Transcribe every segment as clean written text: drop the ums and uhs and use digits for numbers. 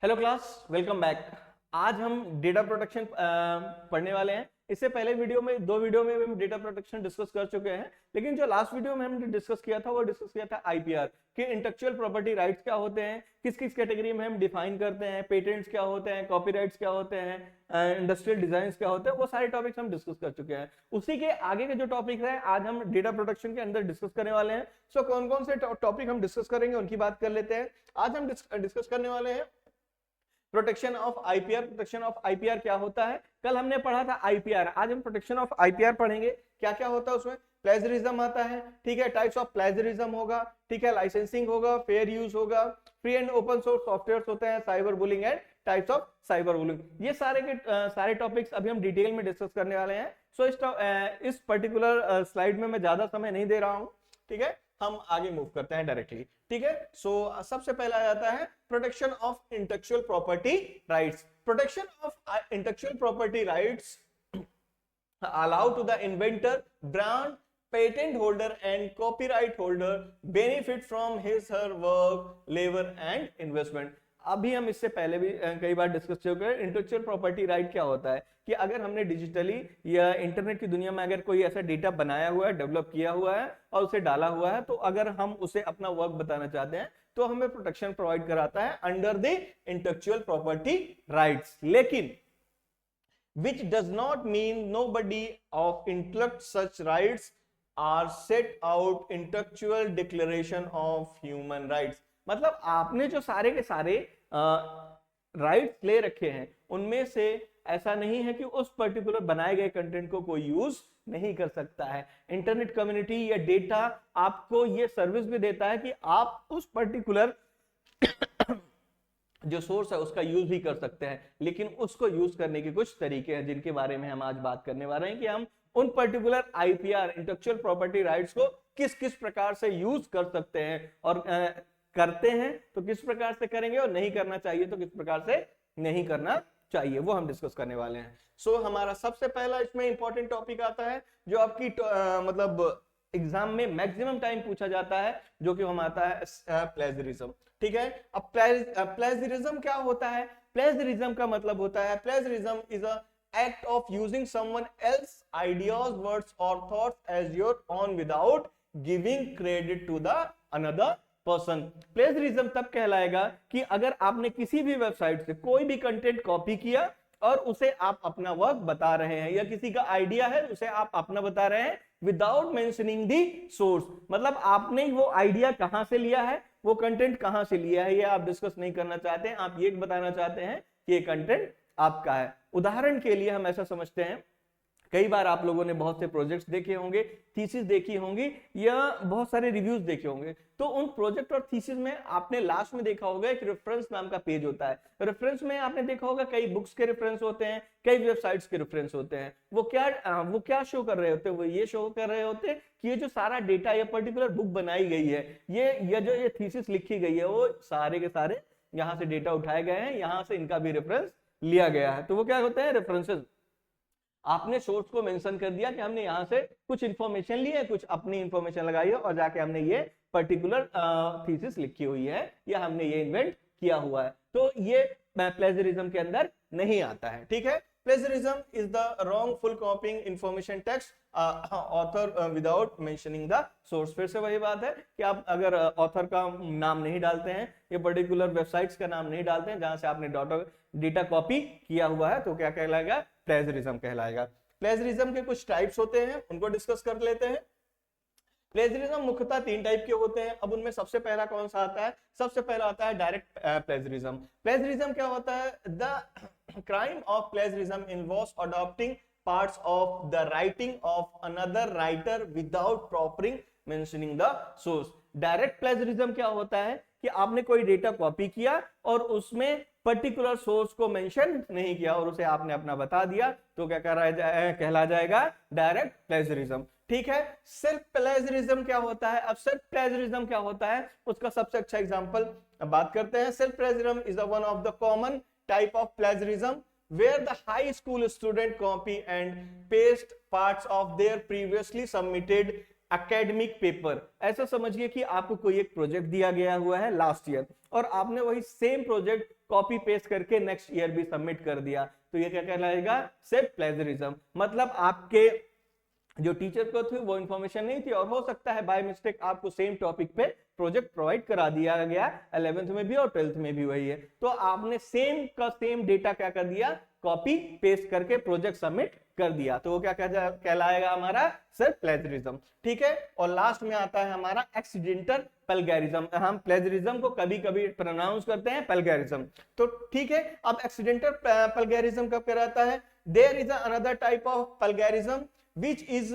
Hello class, welcome back. आज हम data protection पढ़ने वाले हैं। इससे पहले दो वीडियो में हम डेटा प्रोटेक्शन डिस्कस कर चुके हैं, लेकिन जो लास्ट वीडियो में हमने डिस्कस किया था आईपीआर कि इंटेलेक्चुअल प्रॉपर्टी राइट्स क्या होते हैं, किस किस कैटेगरी में हम डिफाइन करते हैं, पेटेंट्स क्या होते हैं, कॉपीराइट्स क्या होते हैं, इंडस्ट्रियल डिजाइन क्या होते हैं, वो सारे टॉपिक्स हम डिस्कस कर चुके हैं। उसी के आगे के जो टॉपिक है आज हम डेटा प्रोटेक्शन के अंदर डिस्कस करने वाले हैं। सो कौन कौन से टॉपिक हम डिस्कस करेंगे उनकी बात कर लेते हैं। आज हम डिस्कस करने वाले हैं protection of IPR. Protection of IPR क्या होता है? कल हमने पढ़ा था आईपीआर, आज हम प्रोटेक्शन ऑफ आईपीआर पढ़ेंगे। क्या क्या होता है उसमें? प्लेजरिज्म आता है, ठीक है, टाइप्स ऑफ प्लेजरिज्म होगा, ठीक है, लाइसेंसिंग होगा, फेयर यूज होगा, free and open source software होते हैं, cyber bullying and types of cyber bullying. ये सारे टॉपिक्स अभी हम डिटेल में डिस्कस करने वाले हैं। सो इस पर्टिकुलर स्लाइड में मैं ज्यादा समय नहीं दे रहा हूं, ठीक है, हम आगे मूव करते हैं डायरेक्टली, ठीक है। सो सबसे पहला आ जाता है protection of intellectual property rights. Protection of intellectual property rights allow to the inventor, brand, patent holder and copyright holder benefit from his her work, labor and investment। अभी हम इससे पहले भी कई बार डिस्कस चुके हैं। इंटेलेक्चुअल प्रॉपर्टी राइट क्या होता है कि अगर हमने डिजिटली या इंटरनेट की दुनिया में अगर कोई ऐसा डेटा बनाया हुआ है, डेवलप किया हुआ है और उसे डाला हुआ है, तो अगर हम उसे अपना वर्क बताना चाहते हैं तो हमें प्रोटेक्शन प्रोवाइड कराता है under the intellectual property rights. लेकिन which does not mean nobody of intellect such rights are set out intellectual declaration of human rights। मतलब आपने जो सारे के सारे राइट्स ले रखे हैं उनमें से ऐसा नहीं है कि उस पर्टिकुलर बनाए गए कंटेंट को कोई यूज नहीं कर सकता है। इंटरनेट कम्युनिटी या डेटा आपको ये सर्विस भी देता है कि आप उस पर्टिकुलर जो सोर्स है उसका यूज भी कर सकते हैं, लेकिन उसको यूज करने के कुछ तरीके हैं जिनके बारे में हम आज बात करने वाले हैं कि हम उन particular IPR intellectual property rights को किस किस प्रकार से यूज कर सकते हैं और करते हैं तो किस प्रकार से करेंगे और नहीं करना चाहिए तो किस प्रकार से नहीं करना चाहिए, वो हम डिस्कस करने वाले हैं। सो हमारा सबसे पहला इसमें इंपॉर्टेंट टॉपिक आता है जो आपकी मतलब एग्जाम में मैक्सिमम टाइम पूछा जाता है, जो कि हम आता है प्लेजरिज्म, ठीक है। अब प्लेजरिज्म क्या होता है? प्लेजरिज्म का मतलब होता है plagiarism is a act of using someone else ideas, words or thoughts as your own without giving credit to the another person। Plagiarism तब कहलाएगा कि अगर आपने किसी भी वेबसाइट से कोई भी कंटेंट कॉपी किया और उसे आप अपना वर्क बता रहे हैं, या किसी का आइडिया है उसे आप अपना बता रहे हैं विदाउट मेंशनिंग दी सोर्स। मतलब आपने वो आइडिया कहां से लिया है, वो कंटेंट कहां से लिया है, ये आप डिस्कस नहीं करना चाहते हैं, आप ये बताना चाहते हैं कि ये कंटेंट आपका है। उदाहरण के लिए हम ऐसा समझते हैं, कई बार आप लोगों ने बहुत से प्रोजेक्ट्स देखे होंगे, थीसिस देखी होंगी या बहुत सारे रिव्यूज देखे होंगे, तो उन प्रोजेक्ट और थीसिस में आपने लास्ट में देखा होगा एक रेफरेंस नाम का पेज होता है। रेफरेंस में आपने देखा होगा कई बुक्स के रेफरेंस होते हैं, कई वेबसाइट्स के रेफरेंस होते हैं। वो क्या शो कर रहे होते हैं? वो ये शो कर रहे होते हैं कि ये जो सारा डेटा या पर्टिकुलर बुक बनाई गई है, ये थीसिस लिखी गई है, वो सारे के सारे यहाँ से डेटा उठाए गए हैं, यहाँ से इनका भी रेफरेंस लिया गया है, तो वो क्या होते हैं? रेफरेंसेस। आपने सोर्स को मेंशन कर दिया कि हमने यहां से कुछ इंफॉर्मेशन ली है, कुछ अपनी इंफॉर्मेशन लगाई है और जाके हमने ये पर्टिकुलर थीसिस लिखी हुई है या हमने ये इन्वेंट किया हुआ है, तो ये प्लेजरिज्म के अंदर नहीं आता है, ठीक है। Plagiarism is the wrongful copying information text author without mentioning the source। फिर से वही बात है कि आप अगर ऑथर का नाम नहीं डालते हैं या पर्टिकुलर वेबसाइट्स का नाम नहीं डालते हैं जहां से आपने डेटा कॉपी किया हुआ है, तो क्या कहलाएगा? प्लेजरिज्म कहलाएगा। प्लेजरिज्म के कुछ टाइप्स होते हैं, उनको डिस्कस कर लेते हैं। प्लेजरिज्म मुख्यतः 3 टाइप के होते हैं। अब उनमें सबसे पहला कौन सा आता है? सबसे पहला आता है डायरेक्ट प्लेजरिज्म। प्लेजरिज्म क्या होता है? The crime of plagiarism involves adopting parts of the writing of another writer without properly mentioning the source. Direct plagiarism क्या होता है कि आपने कोई डेटा कॉपी किया और उसमें पर्टिकुलर सोर्स को मेंशन नहीं किया और उसे आपने अपना बता दिया, तो क्या कहला जाएगा? डायरेक्ट प्लेजरिज्म, ठीक है। सेल्फ प्लेजरिज्म क्या होता है? अब सेल्फ प्लेजरिज्म क्या होता है उसका सबसे अच्छा एग्जांपल बात करते हैं। Self plagiarism is one of the common type of plagiarism where the high school student copy and paste parts of their previously submitted academic paper, ऐसा समझिए कि आपको कोई एक प्रोजेक्ट दिया गया हुआ है लास्ट ईयर और आपने वही सेम प्रोजेक्ट कॉपी पेस्ट करके नेक्स्ट ईयर भी सबमिट कर दिया, तो ये क्या कहलाएगा? सिर्फ प्लेजरिज्म। मतलब आपके जो टीचर को थी वो इन्फॉर्मेशन नहीं थी और हो सकता है बाय मिस्टेक आपको सेम टॉपिक पे प्रोजेक्ट प्रोवाइड करा दिया गया, 11th में भी और 12th में भी वही है, तो आपने सेम का सेम डेटा क्या कर दिया? कॉपी पेस्ट करके प्रोजेक्ट सबमिट कर दिया, तो वो क्या कहलाएगा? हमारा सिर्फ प्लेजरिज्म। ठीक है, और लास्ट में आता है हमारा एक्सीडेंटल प्लेगैरिज्म। हम प्लेजरिज्म को कभी कभी प्रोनाउंस करते हैं प्लेगैरिज्म, तो ठीक है। अब एक्सीडेंटल प्लेगैरिज्म कब कहलाता है? There is another type of plagiarism which is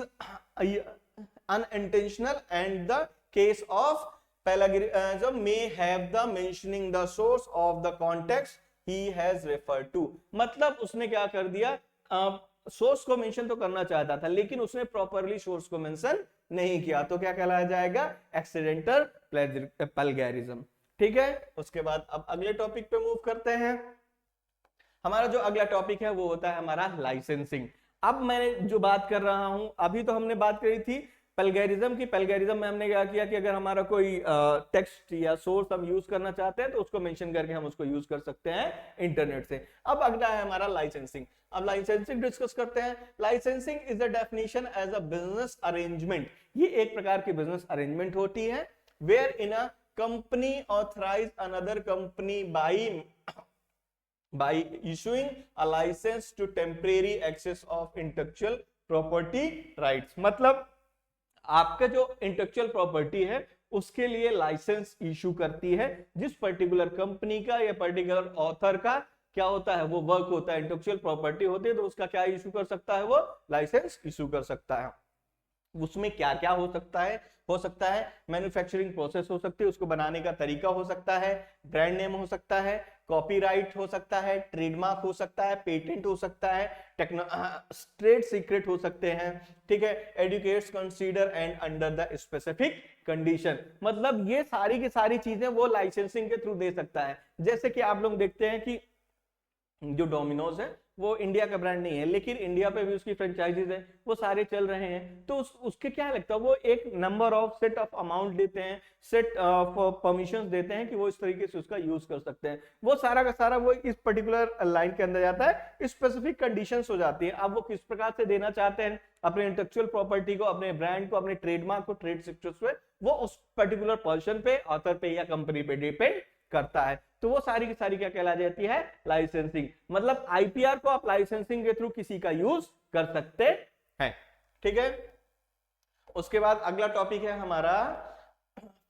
unintentional and the case of plagiarism may have the mentioning the source of the context he has referred to। मतलब उसने क्या कर दिया? सोर्स को मेंशन तो करना चाहता था लेकिन उसने प्रॉपरली सोर्स को मेंशन नहीं किया, तो क्या कहलाया जाएगा? Accidental plagiarism. ठीक है, उसके बाद अब अगले टॉपिक पे मूव करते हैं। हमारा जो अगला टॉपिक है वो होता है हमारा लाइसेंसिंग। अब मैं जो बात कर रहा हूं, अभी तो हमने बात करी थी प्लेगैरिज्म की। प्लेगैरिज्म में हमने क्या किया कि अगर हमारा कोई टेक्स्ट या सोर्स हम यूज करना चाहते हैं तो उसको मेंशन करके हम उसको यूज कर सकते हैं इंटरनेट से। अब अगला है हमारा लाइसेंसिंग। अब लाइसेंसिंग डिस्कस करते हैं। Licensing is a definition as a business arrangement. ये एक प्रकार की बिजनेस अरेंजमेंट होती है where in a company authorise another company by issuing a license to temporary access of intellectual property rights। मतलब आपका जो इंटेलेक्चुअल प्रॉपर्टी है उसके लिए लाइसेंस इशू करती है जिस पर्टिकुलर कंपनी का या पर्टिकुलर ऑथर का क्या होता है? वो वर्क होता है, इंटेलेक्चुअल प्रॉपर्टी होती है, तो उसका क्या इशू कर सकता है? वो लाइसेंस इशू कर सकता है। उसमें क्या क्या हो सकता है? हो सकता है मैन्युफैक्चरिंग प्रोसेस हो सकती है, उसको बनाने का तरीका हो सकता है, ब्रांड नेम हो सकता है, कॉपीराइट हो सकता है, ट्रेडमार्क हो सकता है, पेटेंट हो सकता है, ट्रेड सीक्रेट हो सकते हैं। ठीक है, educates consider and under the specific condition. मतलब ये सारी की सारी चीजें वो लाइसेंसिंग के थ्रू दे सकता है। जैसे कि आप लोग देखते हैं कि जो डोमिनोज है वो इंडिया का ब्रांड नहीं है लेकिन इंडिया पे भी उसकी फ्रेंचाइजीज है, वो सारे चल रहे हैं, तो उसके क्या लगता है? वो एक number of set of amount देते हैं, सेट ऑफ परमिशंस देते हैं कि वो इस तरीके से उसका यूज कर सकते हैं। वो सारा का सारा वो इस पर्टिकुलर लाइन के अंदर जाता है, स्पेसिफिक कंडीशंस हो जाती है। अब वो किस प्रकार से देना चाहते हैं अपने इंटेलेक्चुअल प्रॉपर्टी को, अपने ब्रांड को, अपने ट्रेडमार्क को, ट्रेड सीक्रेट्स पे, वो उस पर्टिकुलर पर्सन पे, ऑथर पे या कंपनी पे डिपेंड करता है। तो वो सारी की सारी क्या कहला जाती है? लाइसेंसिंग। मतलब आईपीआर को आप लाइसेंसिंग के थ्रू किसी का यूज कर सकते हैं। ठीक है, उसके बाद अगला टॉपिक है हमारा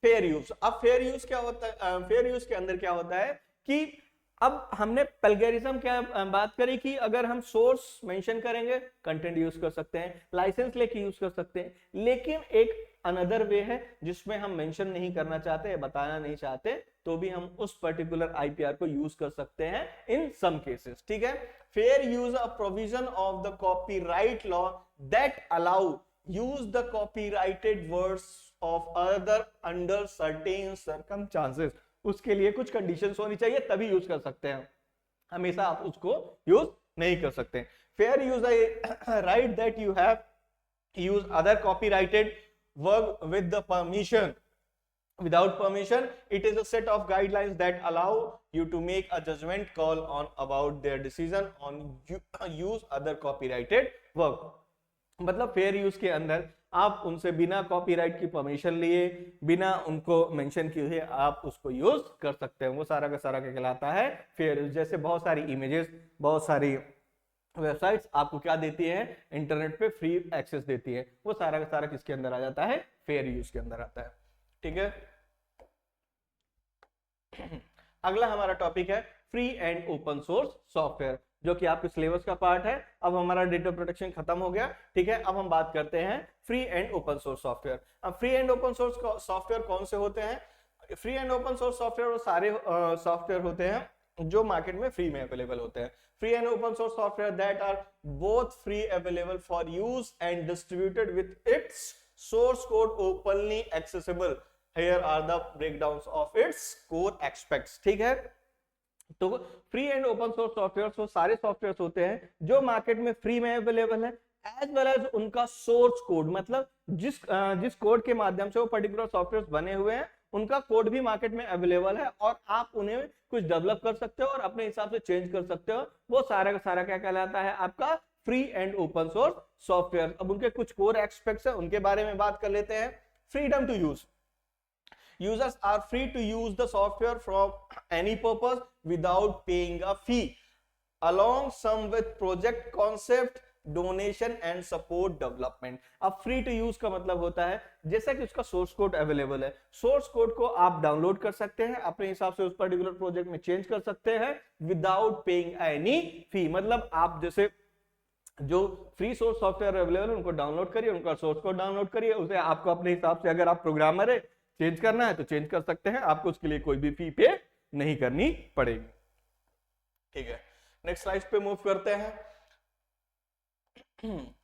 फेयर यूज। अब फेयर यूज क्या होता है? फेयर यूज के अंदर क्या होता है कि अब हमने प्लेगैरिज्म क्या बात करी कि अगर हम सोर्स मेंशन करेंगे कंटेंट यूज कर सकते हैं, लाइसेंस लेके यूज कर सकते हैं, लेकिन एक अनदर वे है जिसमें हम मेंशन नहीं करना चाहते, बताना नहीं चाहते, तो भी हम उस पर्टिकुलर आईपीआर को यूज कर सकते हैं इन सम केसेस। ठीक है, fair use a provision of the copyright law that allow use the copyrighted words of other under certain circumstances. उसके लिए कुछ कंडीशंस होनी चाहिए तभी यूज कर सकते हैं, हमेशा आप उसको यूज नहीं कर सकते। Fair use right that you have use other copyrighted work with the permission. Without permission, it is a set of guidelines that allow you to make a judgment call on about their decision on use other copyrighted work। मतलब fair use के अंदर आप उनसे बिना copyright की permission लिए, बिना उनको मेंशन किए हुए आप उसको यूज कर सकते हैं। वो सारा का सारा क्या कहलाता है? Fair use. जैसे बहुत सारी इमेजेस, बहुत सारी वेबसाइट्स आपको क्या देती है? इंटरनेट पे फ्री एक्सेस देती है, वो सारा का सारा किसके अंदर आ जाता है? फेयर यूज के अंदर आता है। ठीक है, अगला हमारा टॉपिक है free and open source software, जो कि आपके सिलेबस का पार्ट है। अब हमारा डेटा प्रोटेक्शन खत्म हो गया। ठीक है, अब हम बात करते हैं free and open source software. अब free and open source software कौन से होते हैं? Free and open source software वो सारे सॉफ्टवेयर होते हैं जो मार्केट में फ्री में अवेलेबल होते हैं। Free and open source software that are both free available for use and distributed with its source code openly accessible. Here are the breakdowns of its core aspects। ठीक है, तो free and open source software वो सारे software होते हैं जो market में free में अवेलेबल है, एज वेल एज उनका सोर्स कोड, मतलब जिस कोड के माध्यम से वो पर्टिकुलर सॉफ्टवेयर बने हुए हैं उनका कोड भी मार्केट में अवेलेबल है और आप उन्हें कुछ डेवलप कर सकते हो और अपने हिसाब से चेंज कर सकते हो। वो सारा का सारा क्या कहलाता है, आपका free and open source software. अब उनके कुछ कोर एस्पेक्ट्स हैं, उनके बारे में बात कर लेते हैं। Freedom to use, users are free to use the software from any purpose without paying a fee, along some with project concept, donation and support development. अब फ्री टू यूज का मतलब होता है जैसा कि उसका सोर्स कोड अवेलेबल है, source code को आप डाउनलोड कर सकते हैं, अपने हिसाब से उस पर्टिकुलर प्रोजेक्ट में चेंज कर सकते हैं विदाउट पेइंग एनी फी। मतलब आप जैसे जो फ्री सोर्स सॉफ्टवेयर अवेलेबल है उनको डाउनलोड करिए, उनका सोर्स कोड डाउनलोड करिए, उसे आपको अपने हिसाब से, अगर आप प्रोग्रामर है चेंज करना है तो चेंज कर सकते हैं, आपको उसके लिए कोई भी फी पे नहीं करनी पड़ेगी। ठीक है, नेक्स्ट स्लाइड पे मूव करते हैं।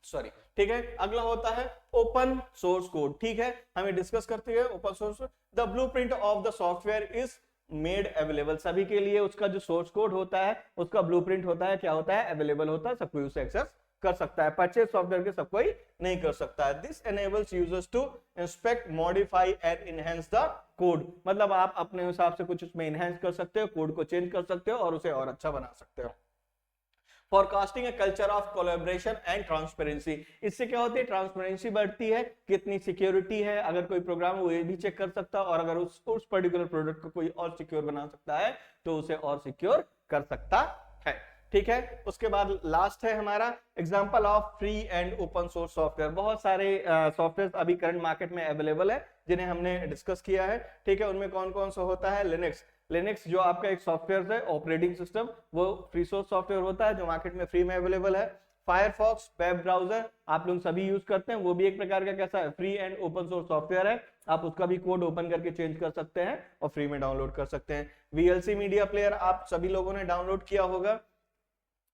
सॉरी, ठीक है, अगला होता है ओपन सोर्स कोड। ठीक है, हमें डिस्कस करते हैं open source. The blueprint of the software is made available, सभी के लिए उसका जो सोर्स कोड होता है उसका ब्लूप्रिंट होता है, क्या होता है, अवेलेबल होता है, सब कोई उसे एक्सेस कर सकता है। परचेज सॉफ्टवेयर के सब कोई नहीं कर सकता है। This enables users to inspect, modify and enhance the code, मतलब आप अपने हिसाब से कुछ उसमें इनहेंस कर सकते हो, कोड को चेंज कर सकते हो और उसे और अच्छा बना सकते हो। Forecasting a culture of collaboration and transparency, इससे क्या होती है, ट्रांसपेरेंसी बढ़ती है, कितनी सिक्योरिटी है, अगर कोई प्रोग्राम वो ये भी चेक कर सकता है और अगर उस पर्टिकुलर प्रोडक्ट को कोई और सिक्योर बना सकता है तो उसे और सिक्योर कर सकता है। ठीक है, उसके बाद लास्ट है हमारा example of free and open source software. बहुत सारे सॉफ्टवेयर अभी करंट मार्केट में अवेलेबल है जिन्हें हमने डिस्कस किया है। ठीक है, उनमें कौन कौन सा होता है, लिनक्स जो आपका एक सॉफ्टवेयर है ऑपरेटिंग सिस्टम, वो फ्री सोर्स सॉफ्टवेयर होता है जो मार्केट में फ्री में अवेलेबल है। फायरफॉक्स वेब ब्राउजर आप लोग सभी यूज करते हैं, वो भी एक प्रकार का कैसा है, free and open source software है, आप उसका भी कोड ओपन करके चेंज कर सकते हैं और फ्री में डाउनलोड कर सकते हैं। वीएलसी मीडिया प्लेयर आप सभी लोगों ने डाउनलोड किया होगा,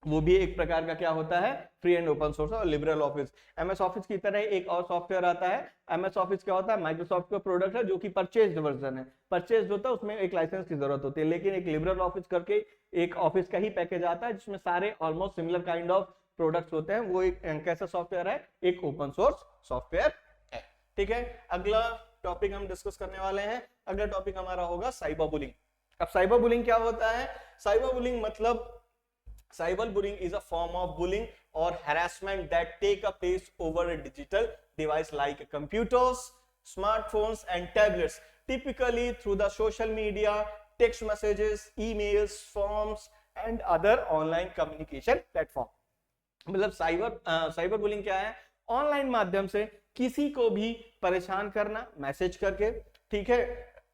वो भी एक प्रकार का क्या होता है, फ्री एंड ओपन सोर्स। और लिबरल ऑफिस, एमएस ऑफिस की तरह एक और सॉफ्टवेयर आता है। एमएस ऑफिस क्या होता है, माइक्रोसॉफ्ट का प्रोडक्ट है जो कि परचेज्ड वर्जन है, परचेज होता है उसमें एक लाइसेंस की जरूरत होती है, लेकिन एक लिबरल ऑफिस करके एक ऑफिस का ही पैकेज आता है जिसमें सारे almost similar kind of products होते हैं। वो एक कैसा सॉफ्टवेयर है, एक ओपन सोर्स सॉफ्टवेयर है। ठीक है, अगला टॉपिक हम डिस्कस करने वाले हैं, अगला टॉपिक हमारा होगा साइबर बुलिंग। अब साइबर बुलिंग क्या होता है, साइबर बुलिंग मतलब cyberbullying is a form of bullying or harassment that take a place over a digital device like computers, smartphones and tablets, typically through the social media, text messages, emails, forms and other online communication platform। मतलब cyber bullying क्या है, online माध्यम से किसी को भी परेशान करना, मैसेज करके, ठीक है,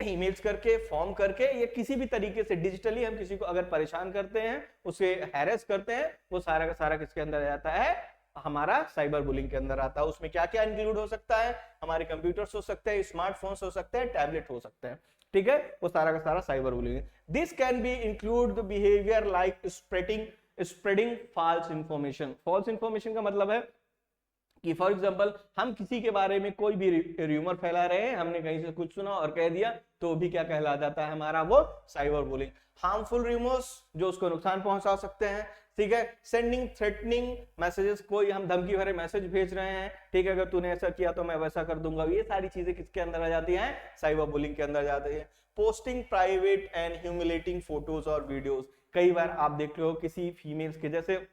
ईमेल्स करके, फॉर्म करके, या किसी भी तरीके से डिजिटली हम किसी को अगर परेशान करते हैं, उसे हैरेस करते हैं, वो सारा का सारा किसके अंदर आता है, हमारा साइबर बुलिंग के अंदर आता है। उसमें क्या क्या इंक्लूड हो सकता है, हमारे कंप्यूटर्स हो सकते हैं, स्मार्टफोन्स हो सकते हैं, टैबलेट हो सकते हैं। ठीक है, वो सारा का सारा cyber bullying. This can be include the behaviour like spreading false information. False information का मतलब है कि फॉर एग्जांपल हम किसी के बारे में कोई भी र्यूमर फैला रहे हैं, हमने कहीं से कुछ सुना और कह दिया, तो भी क्या कहला जाता है हमारा, वो साइबर बुलिंग। हार्मफुल र्यूमर्स जो उसको नुकसान पहुंचा सकते हैं। ठीक है, सेंडिंग थ्रेटनिंग मैसेजेस, कोई हम धमकी भरे मैसेज भेज रहे हैं, ठीक है, अगर तूने ऐसा किया तो मैं वैसा कर दूंगा, ये सारी चीजें किसके अंदर आ जाती हैं, साइबर बुलिंग के अंदर जाती है। Posting private and humiliating photos और वीडियोज, कई बार आप देख रहे हो किसी फीमेल्स के, जैसे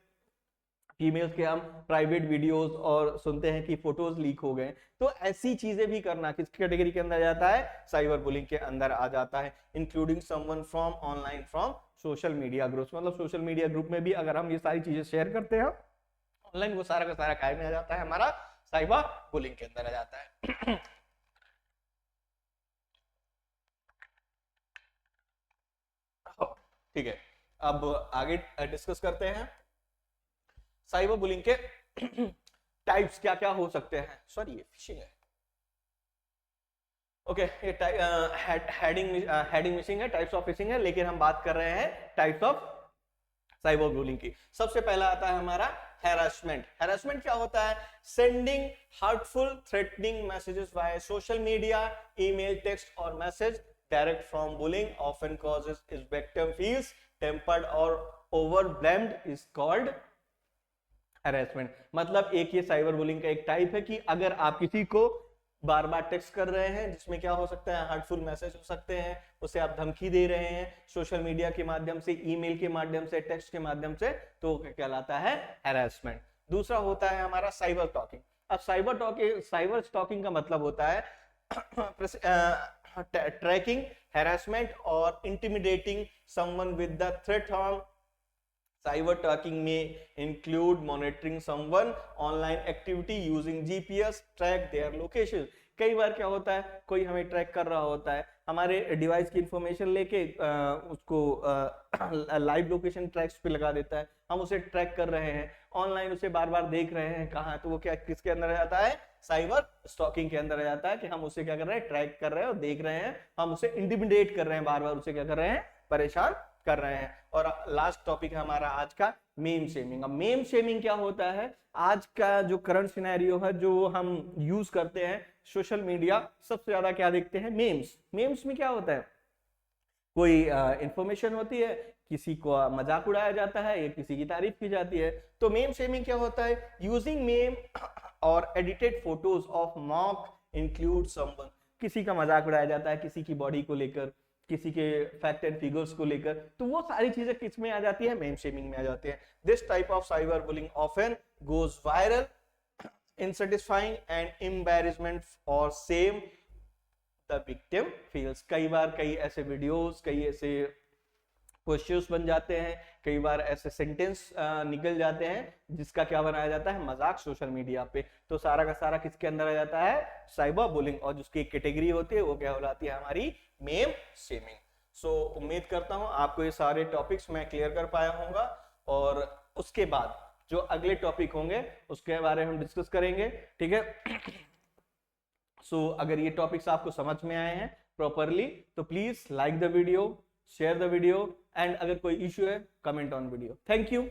फीमेल्स के हम प्राइवेट वीडियोस और सुनते हैं कि फोटोज लीक हो गए, तो ऐसी चीजें भी करना किस कैटेगरी के अंदर जाता है, साइबर बुलिंग के अंदर आ जाता है। Including someone from online from social media groups, मतलब सोशल मीडिया ग्रुप में भी अगर हम ये सारी चीजें शेयर करते हैं ऑनलाइन, वो सारा का सारा काय में आ जाता है, हमारा साइबर बुलिंग के अंदर आ जाता है। ठीक है, अब आगे डिस्कस करते हैं साइबर बुलिंग के टाइप्स क्या क्या हो सकते हैं। सॉरी, ये फिशिंग है। ओके, ये हेडिंग मिसिंग है, टाइप्स ऑफ फिशिंग है, लेकिन हम बात कर रहे हैं टाइप्स ऑफ साइबर बुलिंग की। सबसे पहला आता है हमारा हैरेसमेंट। हैरेसमेंट क्या होता है, sending hurtful threatening messages via social media, email, text और message direct from bullying often causes is victim feels tempered और ओवरवेल्म्ड, इज कॉल्ड हैरेसमेंट मतलब एक ये साइबर बुलिंग का एक टाइप है कि अगर आप किसी को बार बार टेक्स्ट कर रहे हैं जिसमें क्या हो सकता है, हार्टफुल मैसेज हो सकते हैं, उसे आप धमकी दे रहे हैं सोशल मीडिया के माध्यम से, ईमेल के माध्यम से, टेक्स्ट के माध्यम से, तो कहलाता है हैरेसमेंट। दूसरा होता है हमारा साइबर टॉकिंग। अब साइबर स्टॉकिंग का मतलब होता है ट्रैकिंग, हैरेसमेंट और intimidating someone with the threat on. Cyber talking may include monitoring someone online activity using GPS, track their location। कई बार क्या होता है, कोई हमें ट्रैक कर रहा होता है, हमारे डिवाइस की इंफॉर्मेशन लेके उसको लाइव लोकेशन ट्रैक्स पे लगा देता है, हम उसे ट्रैक कर रहे हैं ऑनलाइन, उसे बार बार देख रहे हैं कहाँ, तो वो क्या किसके अंदर आ जाता है, साइबर स्टॉकिंग के अंदर आ जाता है कि हम उसे क्या कर रहे हैं, ट्रैक कर रहे हैं और देख रहे हैं, हम उसे इंटिमिडेट कर रहे हैं, बार बार उसे क्या कर रहे हैं, परेशान कर रहे हैं। और लास्ट टॉपिक है हमारा आज का मीम शेमिंग। अब मीम शेमिंग क्या होता है, आज का जो करंट सिनेरियो है जो हम यूज करते हैं सोशल मीडिया, सबसे ज्यादा क्या देखते हैं, मीम्स। मीम्स में क्या होता है, कोई इंफॉर्मेशन होती है, किसी को मजाक उड़ाया जाता है या किसी की तारीफ की जाती है, तो मीम शेमिंग क्या होता है, यूजिंग मीम और edited photos of mock include someone. किसी का मजाक उड़ाया जाता है, किसी की बॉडी को लेकर, किसी के फैक्ट एंड फिगर्स को लेकर, तो वो सारी चीजें किस में आ जाती है, मीम शेमिंग में आ जाती है। This type of cyber bullying often goes viral, unsatisfying and embarrassment और सेम द विक्टिम फील्स। कई बार कई ऐसे वीडियोस, कई ऐसे क्वेश्चंस बन जाते हैं, कई बार ऐसे सेंटेंस निकल जाते हैं जिसका क्या बनाया जाता है, मजाक सोशल मीडिया पे, तो सारा का सारा किसके अंदर आ जाता है, साइबर बुलिंग, और जिसकी एक कैटेगरी होती है वो क्या हो जाती है, हमारी मीम शेमिंग। सो उम्मीद करता हूं आपको ये सारे टॉपिक्स मैं क्लियर कर पाया होऊंगा, और उसके बाद जो अगले टॉपिक होंगे उसके बारे में हम डिस्कस करेंगे, ठीक है। सो अगर ये टॉपिक्स आपको समझ में आए हैं प्रॉपरली तो please like the video, share the video, and अगर कोई इश्यू है comment on video. Thank you.